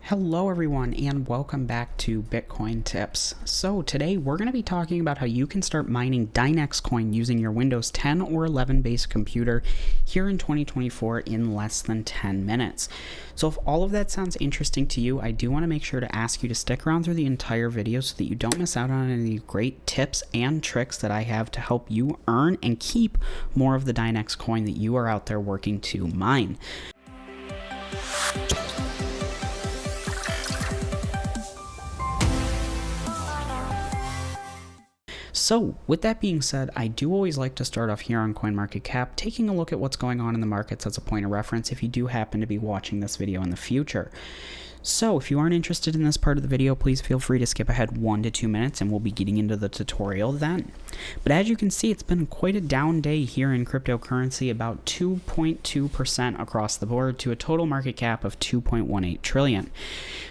Hello everyone and welcome back to Bitcoin Tips. So today we're going to be talking about how you can start mining Dynex coin using your Windows 10 or 11 based computer here in 2024 in less than 10 minutes. So if all of that sounds interesting to you, I do want to make sure to ask you to stick around through the entire video so that you don't miss out on any great tips and tricks that I have to help you earn and keep more of the Dynex coin that you are out there working to mine. So with that being said, I do always like to start off here on CoinMarketCap, taking a look at what's going on in the markets as a point of reference if you do happen to be watching this video in the future. So if you aren't interested in this part of the video, please feel free to skip ahead 1 to 2 minutes and we'll be getting into the tutorial then. But as you can see, it's been quite a down day here in cryptocurrency, about 2.2% across the board to a total market cap of 2.18 trillion.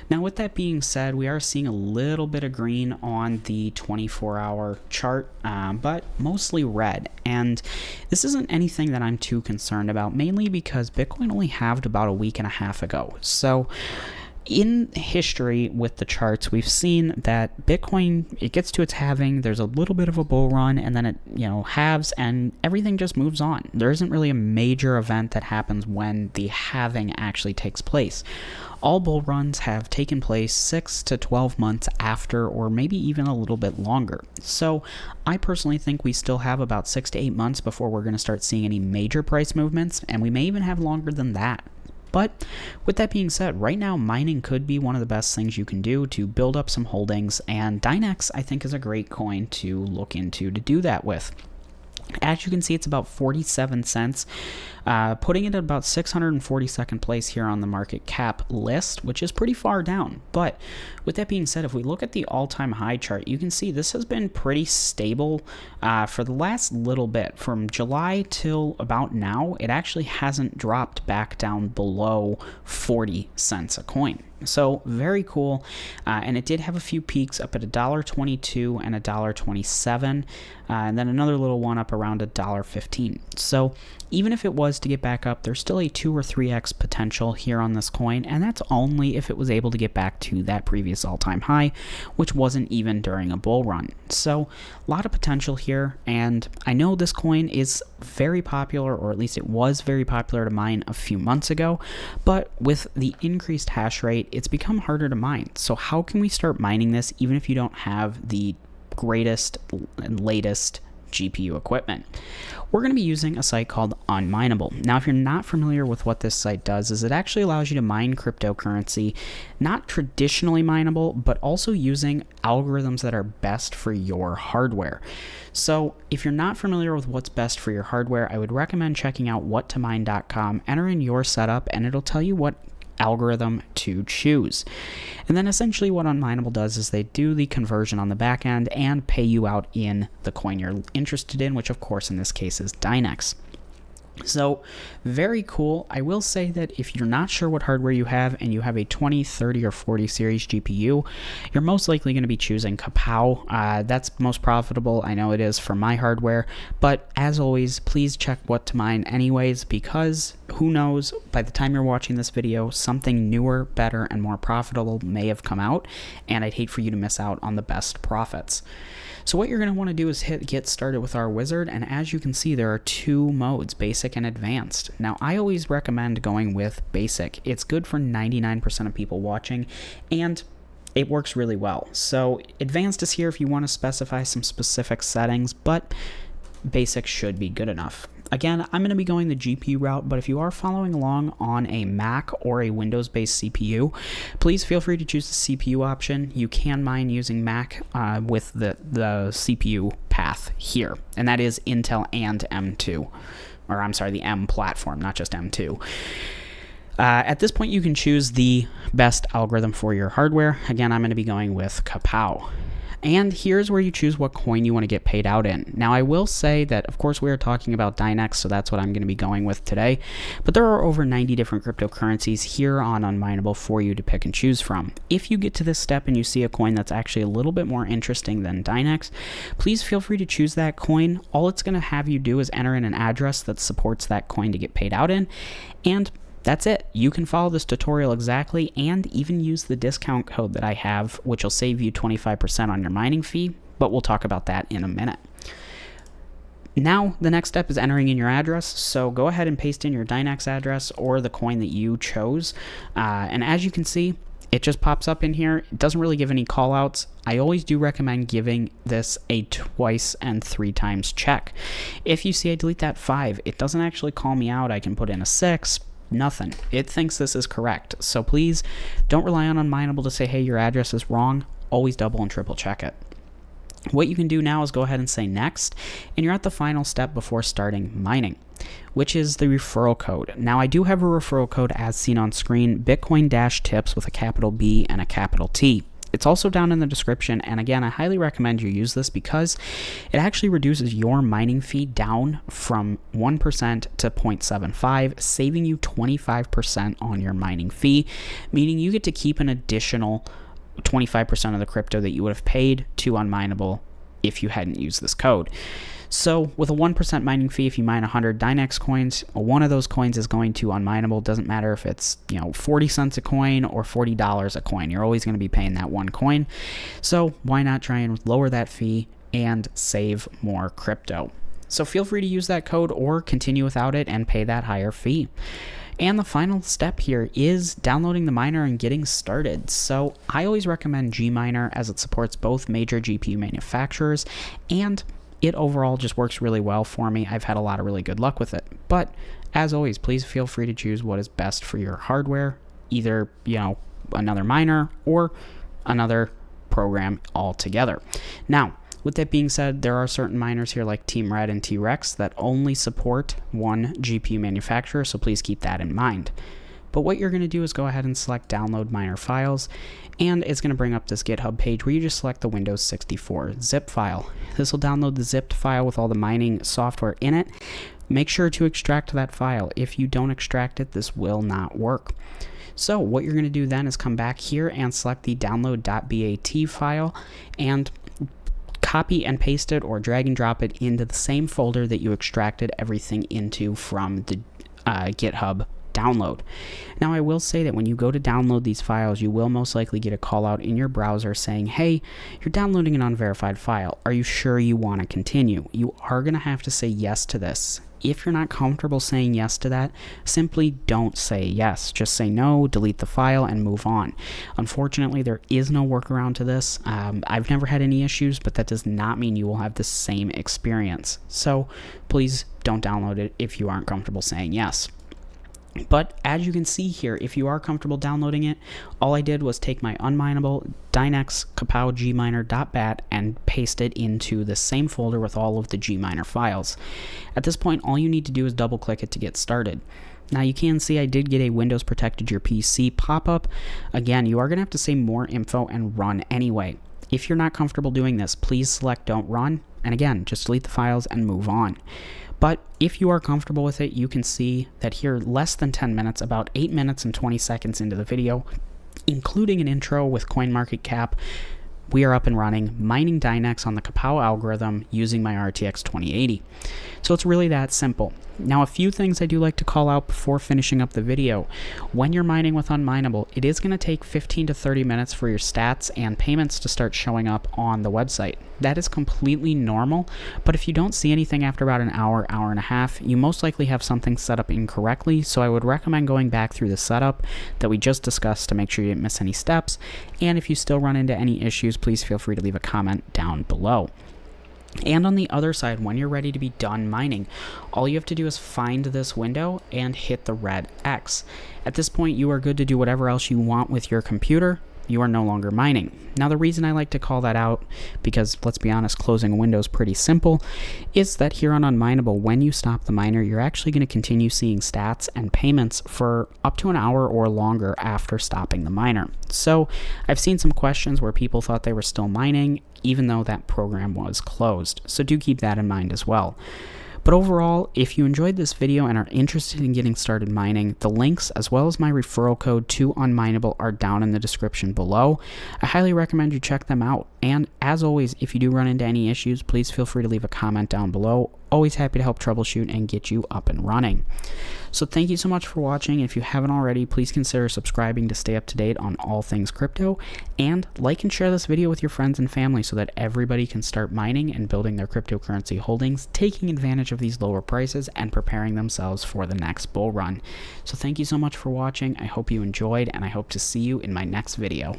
Now with that being said, we are seeing a little bit of green on the 24-hour chart, but mostly red. And this isn't anything that I'm too concerned about, mainly because Bitcoin only halved about a week and a half ago. So in history with the charts, we've seen that Bitcoin, it gets to its halving, there's a little bit of a bull run, and then it, halves, and everything just moves on. There isn't really a major event that happens when the halving actually takes place. All bull runs have taken place 6 to 12 months after, or maybe even a little bit longer. So I personally think we still have about 6 to 8 months before we're going to start seeing any major price movements, and we may even have longer than that. But with that being said, right now mining could be one of the best things you can do to build up some holdings, and Dynex I think is a great coin to look into to do that with. As you can see, it's about 47 cents, putting it at about 642nd place here on the market cap list, which is pretty far down. But with that being said, if we look at the all-time high chart, you can see this has been pretty stable for the last little bit. From July till about now, it actually hasn't dropped back down below 40 cents a coin. So very cool, and it did have a few peaks up at $1.22 and $1.27, and then another little one up around $1.15. So even if it was to get back up, there's still a 2 or 3x potential here on this coin, and that's only if it was able to get back to that previous all-time high, which wasn't even during a bull run. So a lot of potential here, and I know this coin is very popular, or at least it was very popular to mine a few months ago, but with the increased hash rate, it's become harder to mine. So how can we start mining this even if you don't have the greatest and latest GPU equipment? We're going to be using a site called Unmineable. Now, if you're not familiar with what this site does, is it actually allows you to mine cryptocurrency, not traditionally mineable, but also using algorithms that are best for your hardware. So if you're not familiar with what's best for your hardware, I would recommend checking out whattomine.com, enter in your setup, and it'll tell you what algorithm to choose. And then essentially what Unmineable does is they do the conversion on the back end and pay you out in the coin you're interested in, which of course in this case is Dynex. So very cool. I will say that if you're not sure what hardware you have and you have a 20, 30, or 40 series GPU, you're most likely going to be choosing Kapow. That's most profitable. I know it is for my hardware, but as always, please check what to mine anyways, because who knows, by the time you're watching this video, something newer, better, and more profitable may have come out, and I'd hate for you to miss out on the best profits. So what you're going to want to do is hit get started with our wizard, and as you can see, there are 2 modes, basic and advanced. Now I always recommend going with basic. It's good for 99% of people watching, and it works really well. So advanced is here if you want to specify some specific settings, but basic should be good enough. Again, I'm going to be going the GPU route, but if you are following along on a Mac or a Windows-based CPU, please feel free to choose the CPU option. You can mine using Mac with the CPU path here, and that is Intel and M2. Or I'm sorry, the M platform, not just M2. At this point, you can choose the best algorithm for your hardware. Again, I'm going to be going with Kapow. And here's where you choose what coin you want to get paid out in. Now, I will say that, of course, we are talking about Dynex, so that's what I'm going to be going with today. But there are over 90 different cryptocurrencies here on Unmineable for you to pick and choose from. If you get to this step and you see a coin that's actually a little bit more interesting than Dynex, please feel free to choose that coin. All it's going to have you do is enter in an address that supports that coin to get paid out in, and that's it. You can follow this tutorial exactly and even use the discount code that I have, which will save you 25% on your mining fee, but we'll talk about that in a minute. Now, the next step is entering in your address, so go ahead and paste in your Dynex address or the coin that you chose, and as you can see, it just pops up in here. It doesn't really give any callouts. I always do recommend giving this a twice and 3 times check. If you see I delete that 5, it doesn't actually call me out. I can put in a 6, nothing. It thinks this is correct. So please don't rely on Unmineable to say, hey, your address is wrong. Always double and triple check it. What you can do now is go ahead and say next, and you're at the final step before starting mining, which is the referral code. Now, I do have a referral code as seen on screen, Bitcoin-tips with a capital B and a capital T. It's also down in the description, and again, I highly recommend you use this because it actually reduces your mining fee down from 1% to 0.75, saving you 25% on your mining fee, meaning you get to keep an additional 25% of the crypto that you would have paid to Unmineable if you hadn't used this code. So with a 1% mining fee, if you mine 100 Dynex coins, one of those coins is going to Unmineable. Doesn't matter if it's 40 cents a coin or $40 a coin. You're always going to be paying that one coin. So why not try and lower that fee and save more crypto? So feel free to use that code or continue without it and pay that higher fee. And the final step here is downloading the miner and getting started. So I always recommend Gminer as it supports both major GPU manufacturers, and it overall just works really well for me. I've had a lot of really good luck with it. But as always, please feel free to choose what is best for your hardware, either, another miner or another program altogether. Now, with that being said, there are certain miners here like Team Red and T-Rex that only support one GPU manufacturer, so please keep that in mind. But what you're going to do is go ahead and select download miner files, and it's going to bring up this GitHub page where you just select the Windows 64 zip file. This will download the zipped file with all the mining software in it. Make sure to extract that file. If you don't extract it, this will not work. So what you're going to do then is come back here and select the download.bat file and copy and paste it or drag and drop it into the same folder that you extracted everything into from the GitHub download. Now, I will say that when you go to download these files, you will most likely get a call out in your browser saying, hey, you're downloading an unverified file. Are you sure you want to continue? You are going to have to say yes to this. If you're not comfortable saying yes to that, simply don't say yes. Just say no, delete the file, and move on. Unfortunately, there is no workaround to this. I've never had any issues, but that does not mean you will have the same experience. So please don't download it if you aren't comfortable saying yes. But as you can see here, if you are comfortable downloading it, all I did was take my Unmineable Dynex Kapow Gminer.bat and paste it into the same folder with all of the Gminer files. At this point, all you need to do is double click it to get started. Now you can see I did get a Windows Protected Your PC pop-up. Again, you are going to have to say more info and run anyway. If you're not comfortable doing this, please select don't run, and again, just delete the files and move on. But if you are comfortable with it, you can see that here, less than 10 minutes, about 8 minutes and 20 seconds into the video, including an intro with CoinMarketCap, we are up and running, mining Dynex on the Kapow algorithm using my RTX 2080. So it's really that simple. Now, a few things I do like to call out before finishing up the video. When you're mining with Unmineable, it is going to take 15 to 30 minutes for your stats and payments to start showing up on the website. That is completely normal, but if you don't see anything after about an hour, hour and a half, you most likely have something set up incorrectly, so I would recommend going back through the setup that we just discussed to make sure you didn't miss any steps, and if you still run into any issues, please feel free to leave a comment down below. And on the other side, when you're ready to be done mining, all you have to do is find this window and hit the red X. At this point, you are good to do whatever else you want with your computer. You are no longer mining. Now, the reason I like to call that out, because let's be honest, closing a window is pretty simple, is that here on Unmineable, when you stop the miner, you're actually going to continue seeing stats and payments for up to an hour or longer after stopping the miner. So I've seen some questions where people thought they were still mining, even though that program was closed. So do keep that in mind as well. But overall, if you enjoyed this video and are interested in getting started mining, the links as well as my referral code to Unmineable are down in the description below. I highly recommend you check them out. And as always, if you do run into any issues, please feel free to leave a comment down below always happy to help troubleshoot and get you up and running. So thank you so much for watching. If you haven't already, please consider subscribing to stay up to date on all things crypto, and like and share this video with your friends and family so that everybody can start mining and building their cryptocurrency holdings, taking advantage of these lower prices and preparing themselves for the next bull run. So thank you so much for watching. I hope you enjoyed, and I hope to see you in my next video.